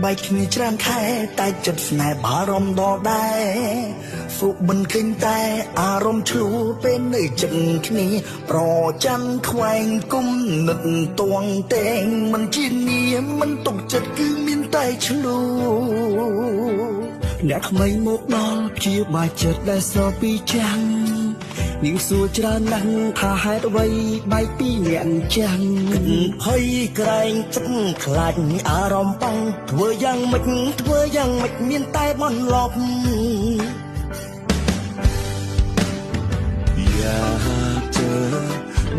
បាយគ្នាច្រើនខែតែចិត្តស្នេហ៍បារម្ភដល់ដែរសុខមិនឃើញតែអារម្មណ៍ឆ្លួពេលនៅចិត្តគ្នាប្រចាំខ្វែងគុំនិតតួងតែងមិនជានាមមិនទុកចិត្តគឺមានតែឆ្លួអ្នកថ្មីមកដល់ជាបាយចិត្តដែលស្រពីចាំងនាងសួរច្រើនណាស់ថាហេតុអ្វីបែកពីអ្នកចាំងភ័យក្រែងចិត្តខ្លាចអារម្មណ៍បងធ្វើយ៉ាងម៉េចមានតែបន្លប់อยากเจอ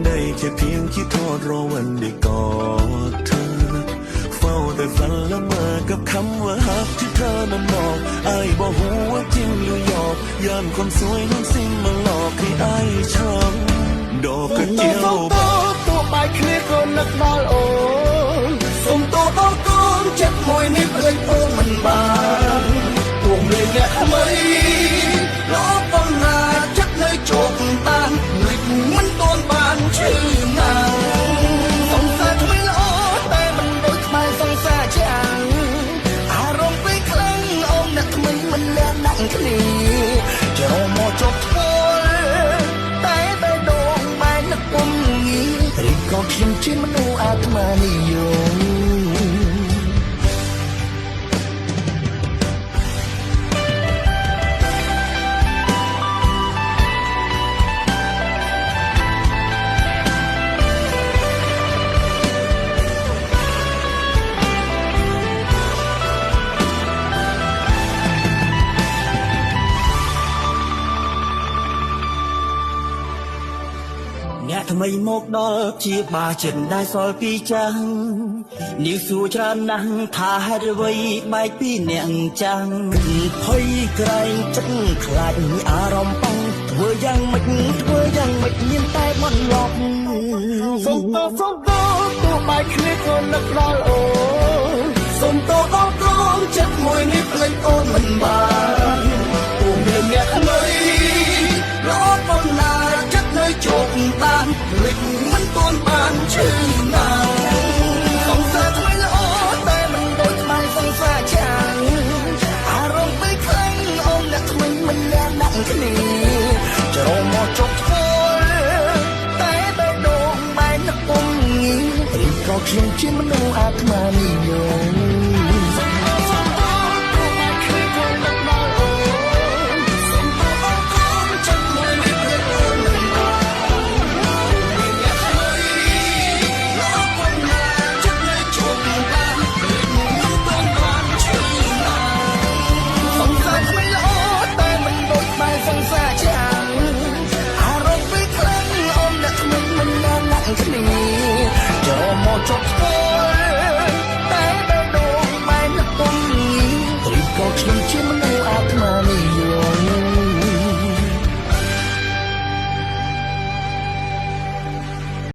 ได้แค่เพียงคิดทอดรอวันได้กอดเธอเฝ้าแต่ฝันละเมอกับคำว่าฮักที่เธอนั้นบอกไอ้บอกหัวจริงหรือหยอกย้อนความสวยน้องสิ่งมาหลอกให้ไอ้ช้ำดอกกระเจียวตัวใบเคลียร์คนนักบอลโอ้ส่งตัวต้องก้อนเจ็บมวยนิดเลยโอ้มันบางพวงเลยแกไม่ล้อปองนาจักเลยโจกตานหลิกมันโดนบานชื่อนางสงสารทำไมล้อแต่มันโดยทำไมสงสารจังอารมณ์ไปคลั่งเอาหนักทำไมมันแรงนักคลีจะเอาหมอจบแต่ไปโดนใบนักปุ่มงี้รีบก็เขียนชื่อมโนอาตมานิยมអ្នកថ្មីមកដល់ជាបាចិត្តដែលសល់ពីចាំងនាងសួរច្រើនណាស់ថាហេតុអ្វីបែកពីអ្នកចាំងភ័យក្រែងចិត្តខ្លាចអារម្មណ៍បងធ្វើយ៉ាងម៉េចមានតែបន្លប់សុំតទោះបែកគ្នាក៏នឹកដល់អូសុំតដល់កូនចិត្តមួយនេះភ្លេចអូនមិនបានអូនមានអ្នកថ្មីរត់បំណាចិត្តនៅជោគបានភ្លេចមិនទាន់បានឈឺណាសង្សារថ្មីល្អតែមិនដូចថ្មសង្សារចាងអារម្មណ៍ពេលខ្លាំងអូនអ្នកថ្មីមិនលះដាក់គ្នាចរមកជប់ធ្វើតែដងបែកនឹកពុំរីក៏ខ្ញុំជាមនុស្សអាត្មានេះ